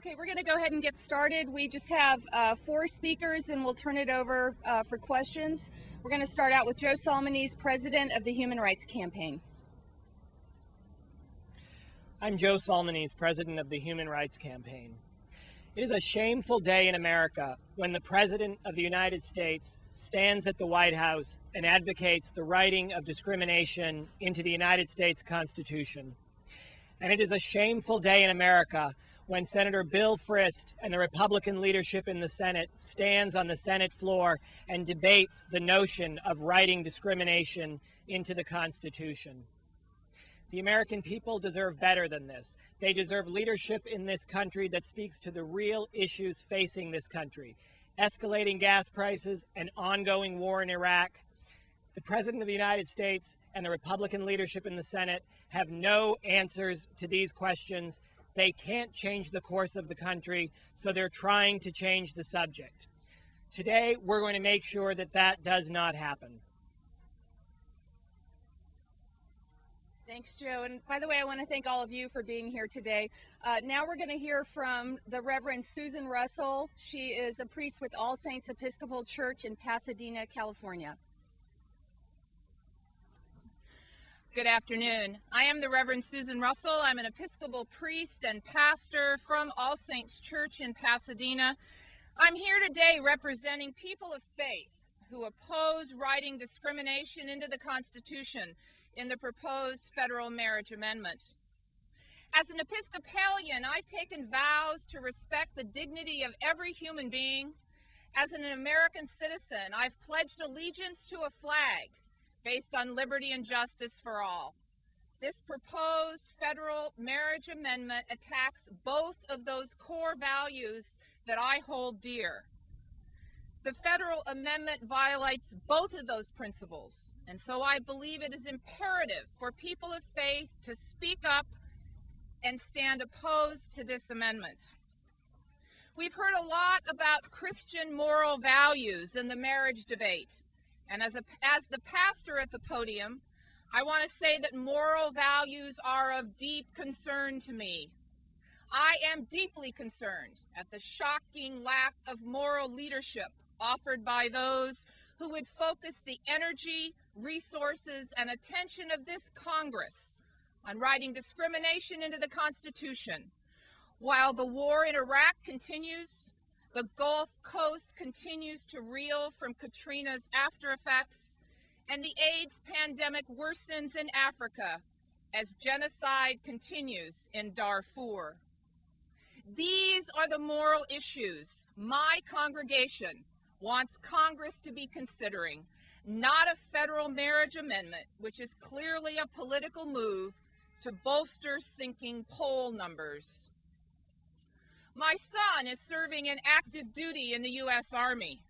Okay, we're going to go ahead and get started. We just have 4 speakers, then we'll turn it over for questions. We're going to start out with Joe Solmonese, President of the Human Rights Campaign. I'm Joe Solmonese, President of the Human Rights Campaign. It is a shameful day in America when the President of the United States stands at the White House and advocates the writing of discrimination into the United States Constitution. And it is a shameful day in America when Senator Bill Frist and the Republican leadership in the Senate stands on the Senate floor and debates the notion of writing discrimination into the Constitution. The American people deserve better than this. They deserve leadership in this country that speaks to the real issues facing this country: escalating gas prices, an ongoing war in Iraq. The President of the United States and the Republican leadership in the Senate have no answers to these questions. They can't change the course of the country, so they're trying to change the subject. Today, we're going to make sure that that does not happen. Thanks, Joe. And by the way, I want to thank all of you for being here today. Now we're going to hear from the Reverend Susan Russell. She is a priest with All Saints Episcopal Church in Pasadena, California. Good afternoon. I am the Reverend Susan Russell. I'm an Episcopal priest and pastor from All Saints Church in Pasadena. I'm here today representing people of faith who oppose writing discrimination into the Constitution in the proposed federal marriage amendment. As an Episcopalian, I've taken vows to respect the dignity of every human being. As an American citizen, I've pledged allegiance to a flag based on liberty and justice for all. This proposed federal marriage amendment attacks both of those core values that I hold dear. The federal amendment violates both of those principles, and so I believe it is imperative for people of faith to speak up and stand opposed to this amendment. We've heard a lot about Christian moral values in the marriage debate. And as the pastor at the podium, I want to say that moral values are of deep concern to me. I am deeply concerned at the shocking lack of moral leadership offered by those who would focus the energy, resources, and attention of this Congress on writing discrimination into the Constitution. While the war in Iraq continues, the Gulf Coast continues to reel from Katrina's after effects, and the AIDS pandemic worsens in Africa as genocide continues in Darfur. These are the moral issues my congregation wants Congress to be considering, not a federal marriage amendment, which is clearly a political move to bolster sinking poll numbers. My son is serving in active duty in the U.S. Army.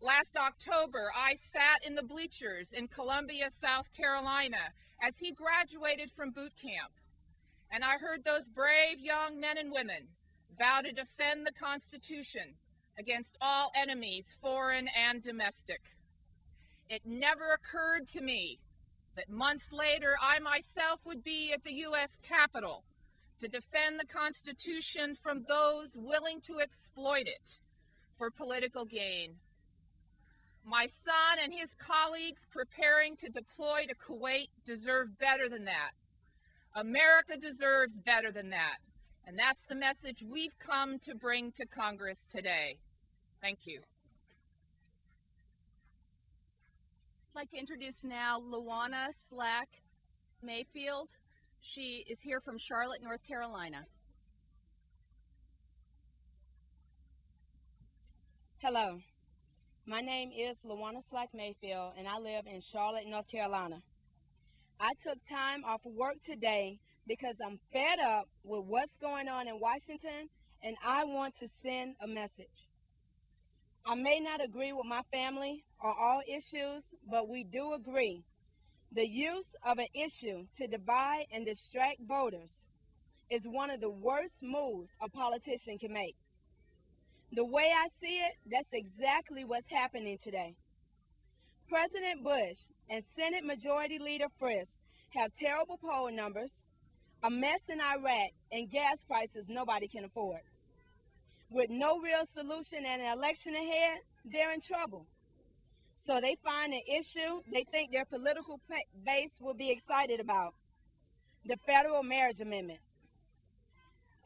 Last October, I sat in the bleachers in Columbia, South Carolina, as he graduated from boot camp, and I heard those brave young men and women vow to defend the Constitution against all enemies, foreign and domestic. It never occurred to me that months later I myself would be at the U.S. Capitol to defend the Constitution from those willing to exploit it for political gain. My son and his colleagues preparing to deploy to Kuwait deserve better than that. America deserves better than that. And that's the message we've come to bring to Congress today. Thank you. I'd like to introduce now Luana Slack Mayfield. She is here from Charlotte, North Carolina. Hello, my name is Luana Slack Mayfield, and I live in Charlotte, North Carolina. I took time off of work today because I'm fed up with what's going on in Washington, and I want to send a message. I may not agree with my family on all issues, but we do agree. The use of an issue to divide and distract voters is one of the worst moves a politician can make. The way I see it, that's exactly what's happening today. President Bush and Senate Majority Leader Frist have terrible poll numbers, a mess in Iraq, and gas prices nobody can afford. With no real solution and an election ahead, they're in trouble. So they find an issue they think their political base will be excited about: the federal marriage amendment.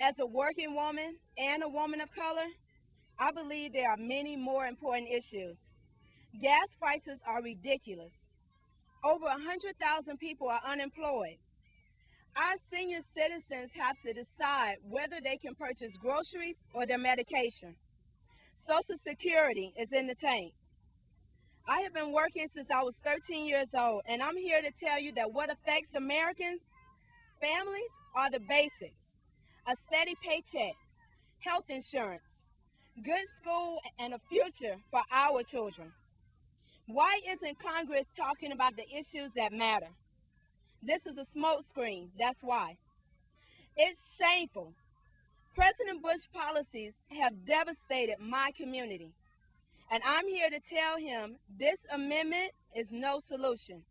As a working woman and a woman of color, I believe there are many more important issues. Gas prices are ridiculous. Over 100,000 people are unemployed. Our senior citizens have to decide whether they can purchase groceries or their medication. Social Security is in the tank. I have been working since I was 13 years old, and I'm here to tell you that what affects Americans, families, are the basics: a steady paycheck, health insurance, good school, and a future for our children. Why isn't Congress talking about the issues that matter? This is a smokescreen, that's why. It's shameful. President Bush's policies have devastated my community, and I'm here to tell him this amendment is no solution.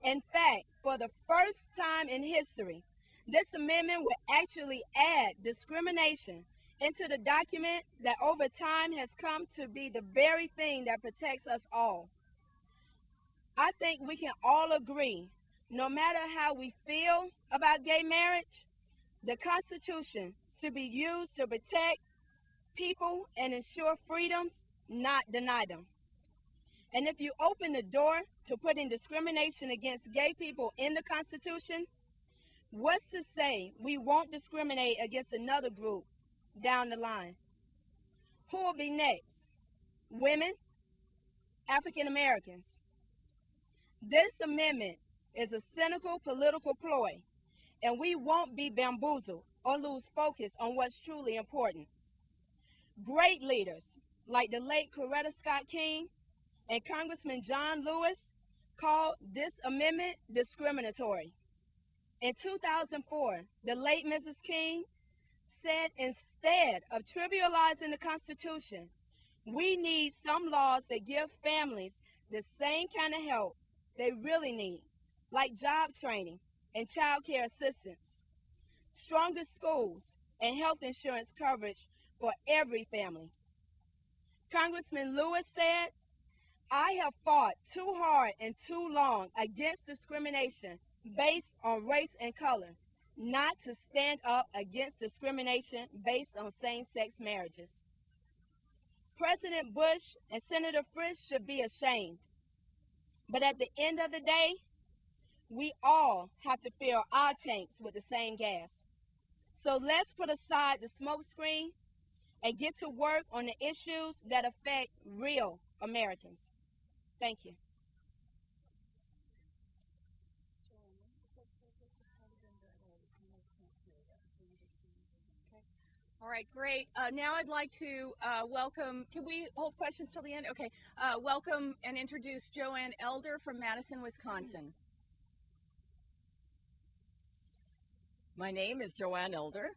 In fact, for the first time in history, this amendment will actually add discrimination into the document that over time has come to be the very thing that protects us all. I think we can all agree, no matter how we feel about gay marriage, the Constitution should be used to protect people and ensure freedoms, not deny them. And if you open the door to putting discrimination against gay people in the Constitution, what's to say we won't discriminate against another group down the line? Who will be next? Women? African Americans? This amendment is a cynical political ploy, and we won't be bamboozled or lose focus on what's truly important. Great leaders like the late Coretta Scott King and Congressman John Lewis called this amendment discriminatory. In 2004, the late Mrs. King said instead of trivializing the Constitution, we need some laws that give families the same kind of help they really need, like job training and child care assistance, stronger schools, and health insurance coverage for every family. Congressman Lewis said, I have fought too hard and too long against discrimination based on race and color, not to stand up against discrimination based on same-sex marriages. President Bush and Senator Frisch should be ashamed. But at the end of the day, we all have to fill our tanks with the same gas. So let's put aside the smokescreen and get to work on the issues that affect real Americans. Thank you. All right, great. Now I'd like to welcome, can we hold questions till the end? Okay. Welcome and introduce Joanne Elder from Madison, Wisconsin. My name is Joanne Elder,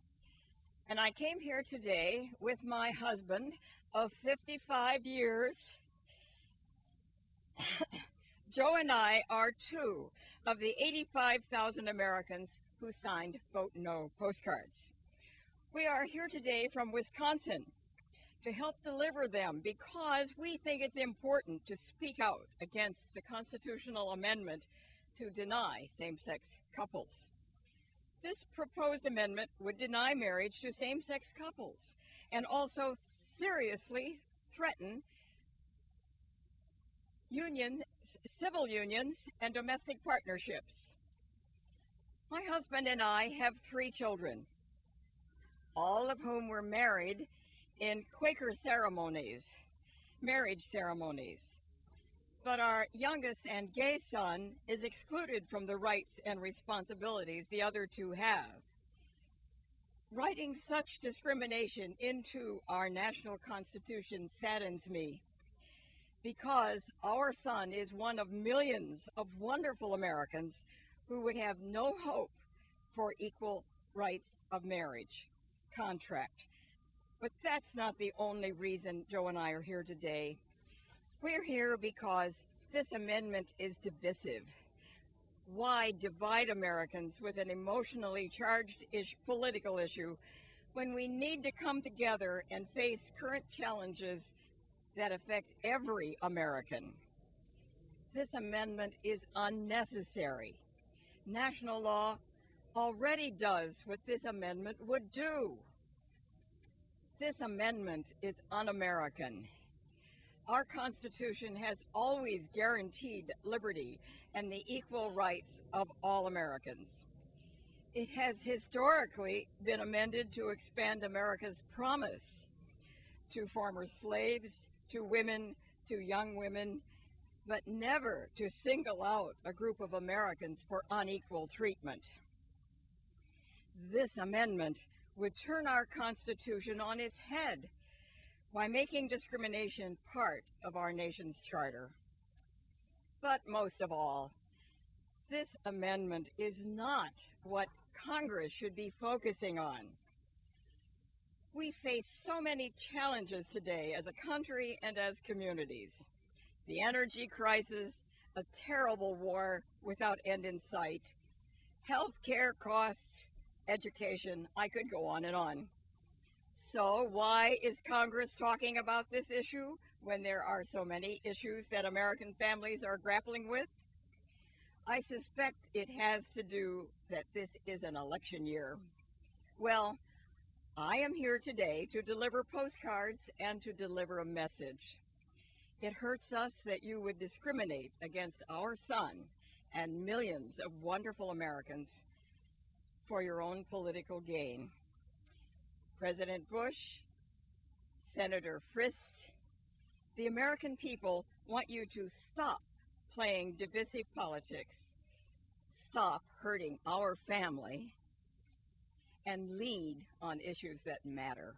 and I came here today with my husband of 55 years. Joe and I are two of the 85,000 Americans who signed Vote No postcards. We are here today from Wisconsin to help deliver them because we think it's important to speak out against the constitutional amendment to deny same-sex couples. This proposed amendment would deny marriage to same-sex couples and also seriously threaten unions, civil unions, and domestic partnerships. My husband and I have 3 children, all of whom were married in Quaker ceremonies, marriage ceremonies. But our youngest and gay son is excluded from the rights and responsibilities the other 2 have. Writing such discrimination into our national constitution saddens me because our son is one of millions of wonderful Americans who would have no hope for equal rights of marriage contract. But that's not the only reason Joe and I are here today. We're here because this amendment is divisive. Why divide Americans with an emotionally charged political issue when we need to come together and face current challenges that affect every American. This amendment is unnecessary. National law already does what this amendment would do. This amendment is un-American. Our Constitution has always guaranteed liberty and the equal rights of all Americans. It has historically been amended to expand America's promise to former slaves, to women, to young women, but never to single out a group of Americans for unequal treatment. This amendment would turn our Constitution on its head by making discrimination part of our nation's charter. But most of all, this amendment is not what Congress should be focusing on. We face so many challenges today as a country and as communities. The energy crisis, a terrible war without end in sight, health care costs, education, I could go on and on. So why is Congress talking about this issue when there are so many issues that American families are grappling with? I suspect it has to do that this is an election year. Well, I am here today to deliver postcards and to deliver a message. It hurts us that you would discriminate against our son and millions of wonderful Americans for your own political gain. President Bush, Senator Frist, the American people want you to stop playing divisive politics, stop hurting our family, and lead on issues that matter.